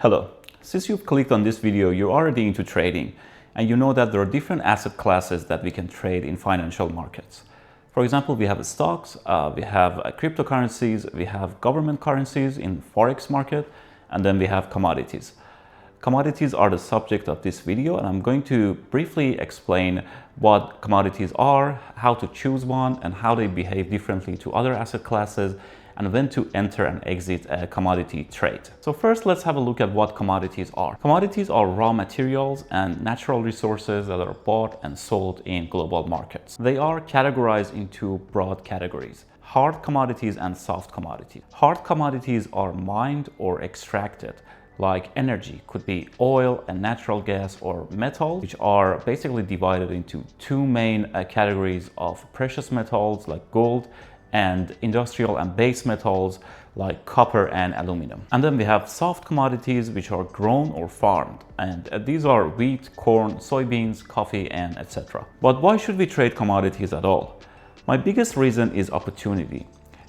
Hello. Since you've clicked on this video, you're already into trading and you know that there are different asset classes that we can trade in financial markets. For example, we have stocks, we have cryptocurrencies, we have government currencies in forex market, and then we have commodities. Commodities are the subject of this video, and I'm going to briefly explain what commodities are, how to choose one, and how they behave differently to other asset classes, and when to enter and exit a commodity trade. So first, let's have a look at what commodities are. Commodities are raw materials and natural resources that are bought and sold in global markets. They are categorized into broad categories: hard commodities and soft commodities. Hard commodities are mined or extracted, like energy, could be oil and natural gas, or metal, which are basically divided into two main categories of precious metals like gold, and industrial and base metals like copper and aluminum. And then we have soft commodities, which are grown or farmed, and these are wheat, corn, soybeans, coffee, and etc. But why should we trade commodities at all? My biggest reason is opportunity.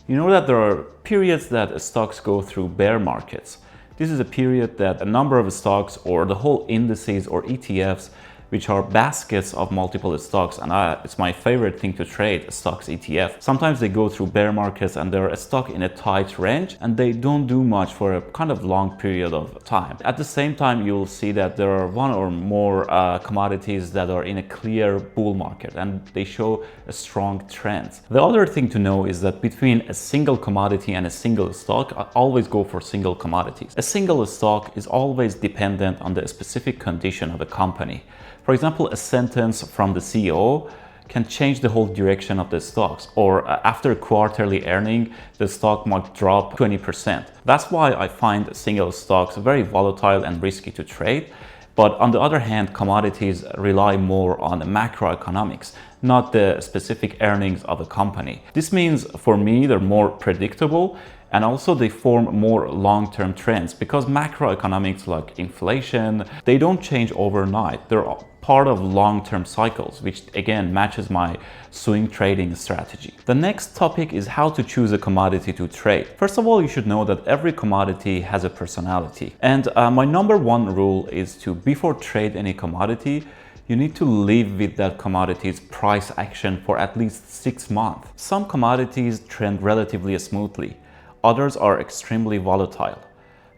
You know that there are periods that stocks go through bear markets. This is a period that a number of stocks, or the whole indices or ETFs, which are baskets of multiple stocks, and it's my favorite thing to trade, stocks ETF. Sometimes they go through bear markets and they're stuck in a tight range and they don't do much for a kind of long period of time. At the same time, you'll see that there are one or more commodities that are in a clear bull market and they show a strong trend. The other thing to know is that between a single commodity and a single stock, I always go for single commodities. A single stock is always dependent on the specific condition of a company. For example, a sentence from the CEO can change the whole direction of the stocks, or after quarterly earning, the stock might drop 20%. That's why I find single stocks very volatile and risky to trade. But on the other hand, commodities rely more on macroeconomics, not the specific earnings of a company. This means for me, they're more predictable, and also they form more long-term trends because macroeconomics like inflation, they don't change overnight. They're part of long-term cycles, which again matches my swing trading strategy. The next topic is how to choose a commodity to trade. First of all, you should know that every commodity has a personality. And my number one rule is to, before trade any commodity, you need to live with that commodity's price action for at least 6 months. Some commodities trend relatively smoothly. Others are extremely volatile.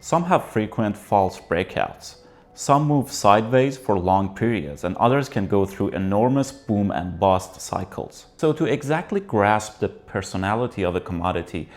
Some have frequent false breakouts. Some move sideways for long periods, and others can go through enormous boom and bust cycles. So to exactly grasp the personality of a commodity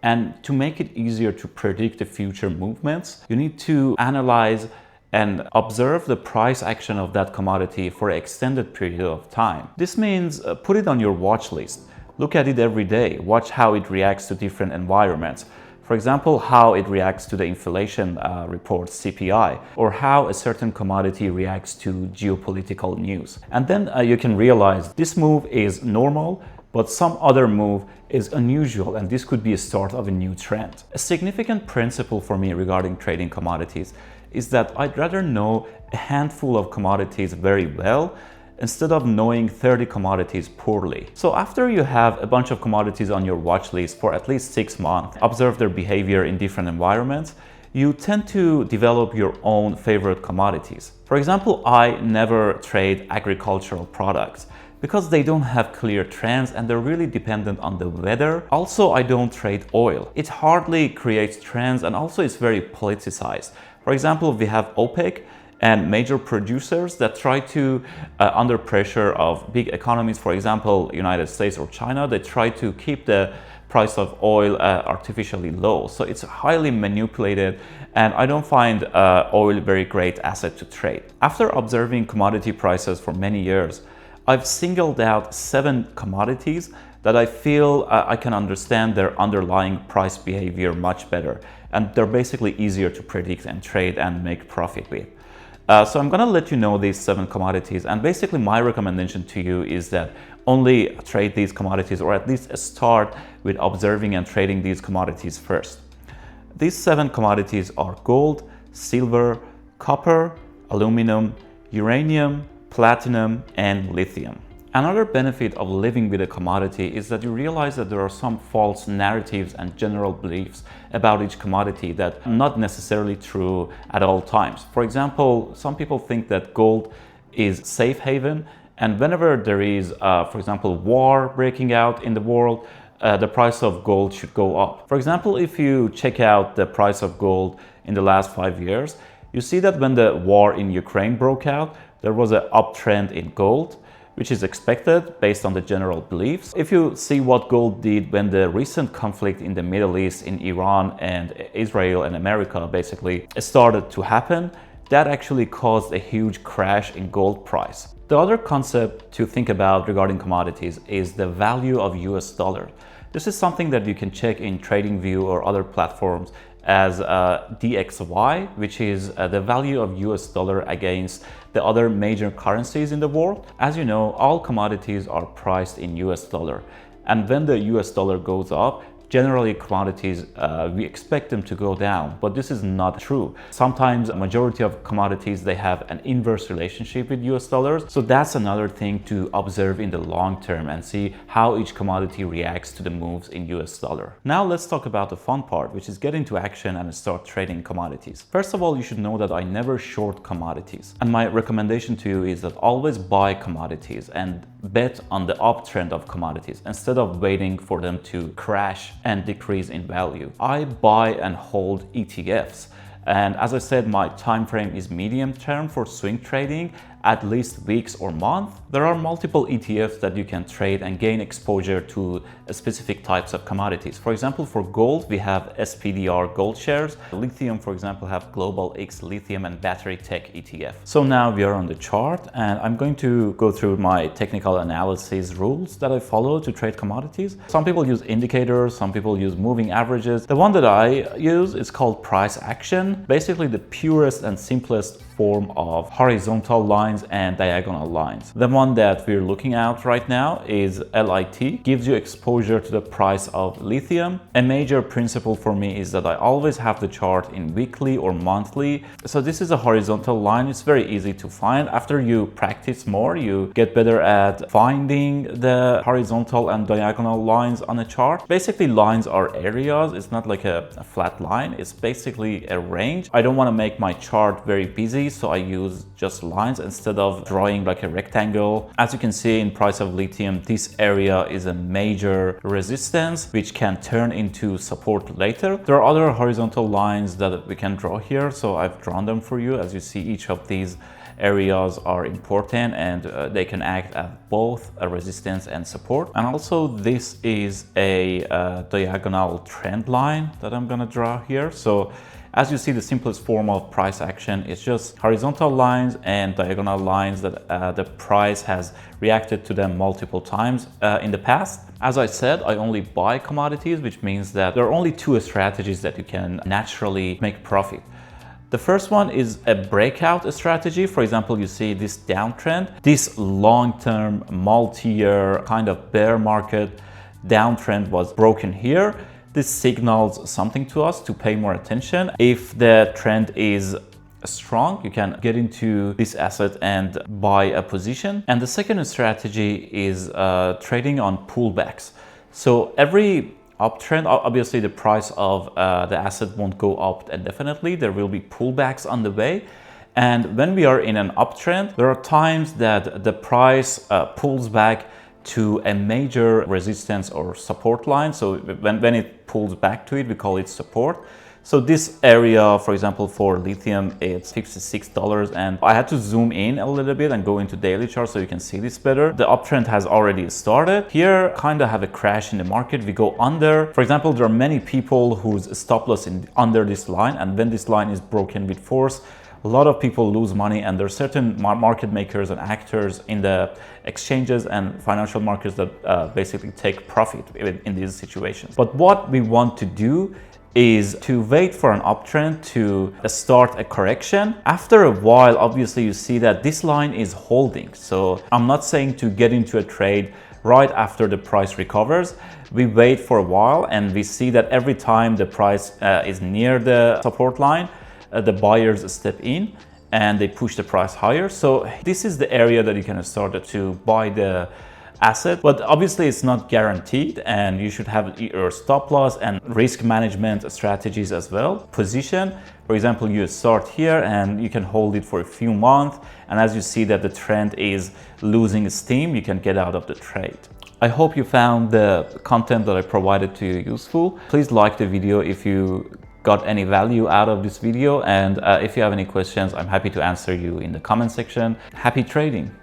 and to make it easier to predict the future movements, you need to analyze and observe the price action of that commodity for an extended period of time. This means put it on your watch list. Look at it every day. Watch how it reacts to different environments. For example, how it reacts to the inflation report, CPI, or how a certain commodity reacts to geopolitical news. And then you can realize this move is normal, but some other move is unusual, and this could be a start of a new trend. A significant principle for me regarding trading commodities is that I'd rather know a handful of commodities very well instead of knowing 30 commodities poorly. So after you have a bunch of commodities on your watch list for at least 6 months, observe their behavior in different environments, you tend to develop your own favorite commodities. For example, I never trade agricultural products because they don't have clear trends and they're really dependent on the weather. Also, I don't trade oil. It hardly creates trends, and also it's very politicized. For example, we have OPEC and major producers that try to, under pressure of big economies, for example, United States or China, they try to keep the price of oil artificially low. So it's highly manipulated, and I don't find oil a very great asset to trade. After observing commodity prices for many years, I've singled out 7 commodities that I feel I can understand their underlying price behavior much better. And they're basically easier to predict and trade and make profit with. So I'm gonna let you know these 7 commodities, and basically my recommendation to you is that only trade these commodities, or at least start with observing and trading these commodities first. These 7 commodities are gold, silver, copper, aluminum, uranium, platinum, and lithium. Another benefit of living with a commodity is that you realize that there are some false narratives and general beliefs about each commodity that are not necessarily true at all times. For example, some people think that gold is safe haven, and whenever there is, for example, war breaking out in the world, the price of gold should go up. For example, if you check out the price of gold in the last 5 years, you see that when the war in Ukraine broke out, there was an uptrend in gold, which is expected based on the general beliefs. If you see what gold did when the recent conflict in the Middle East, in Iran and Israel and America basically started to happen, that actually caused a huge crash in gold price. The other concept to think about regarding commodities is the value of US dollar. This is something that you can check in TradingView or other platforms as DXY, which is the value of US dollar against the other major currencies in the world. As you know, all commodities are priced in US dollar. And when the US dollar goes up, generally commodities, we expect them to go down, but this is not true. Sometimes a majority of commodities, they have an inverse relationship with US dollars. So that's another thing to observe in the long term and see how each commodity reacts to the moves in US dollar. Now let's talk about the fun part, which is get into action and start trading commodities. First of all, you should know that I never short commodities. And my recommendation to you is that always buy commodities and bet on the uptrend of commodities instead of waiting for them to crash and decrease in value. I buy and hold ETFs. And as I said, my time frame is medium term for swing trading, at least weeks or months. There are multiple ETFs that you can trade and gain exposure to specific types of commodities. For example, for gold, we have SPDR gold shares. Lithium, for example, have Global X Lithium and Battery Tech ETF. So now we are on the chart and I'm going to go through my technical analysis rules that I follow to trade commodities. Some people use indicators, some people use moving averages. The one that I use is called price action. Basically the purest and simplest form of horizontal lines and diagonal lines. The one that we're looking at right now is LIT, gives you exposure to the price of lithium. A major principle for me is that I always have the chart in weekly or monthly. So this is a horizontal line. It's very easy to find. After you practice more, you get better at finding the horizontal and diagonal lines on a chart. Basically, lines are areas. It's not like a flat line. It's basically a range. I don't want to make my chart very busy, so I use just lines instead of drawing like a rectangle. As you can see in price of lithium, this area is a major resistance which can turn into support later. There are other horizontal lines that we can draw here, so I've drawn them for you. As you see, each of these areas are important and they can act as both a resistance and support. And also this is a diagonal trend line that I'm gonna draw here. So as you see, the simplest form of price action is just horizontal lines and diagonal lines that the price has reacted to them multiple times in the past. As I said, I only buy commodities, which means that there are only two strategies that you can naturally make profit. The first one is a breakout strategy. For example, you see this downtrend, this long-term, multi-year kind of bear market downtrend was broken here. This signals something to us to pay more attention. If the trend is strong, you can get into this asset and buy a position. And the second strategy is trading on pullbacks. So every uptrend, obviously the price of the asset won't go up indefinitely. There will be pullbacks on the way. And when we are in an uptrend, there are times that the price pulls back to a major resistance or support line. So when it pulls back to it, we call it support. So this area, for example, for lithium, it's $56, and I had to zoom in a little bit and go into daily chart so you can see this better. The uptrend has already started. Here, kind of have a crash in the market. We go under. For example, there are many people whose stop loss under this line, and when this line is broken with force, a lot of people lose money, and there are certain market makers and actors in the exchanges and financial markets that basically take profit in these situations. But what we want to do is to wait for an uptrend to start a correction. After a while, obviously you see that this line is holding. So I'm not saying to get into a trade right after the price recovers. We wait for a while and we see that every time the price is near the support line, the buyers step in, and they push the price higher. So this is the area that you can start to buy the asset, but obviously it's not guaranteed, and you should have your stop loss and risk management strategies as well. Position, for example, you start here and you can hold it for a few months, and as you see that the trend is losing steam, you can get out of the trade. I hope you found the content that I provided to you useful. Please like the video if you got any value out of this video, and if you have any questions, I'm happy to answer you in the comment section. Happy trading!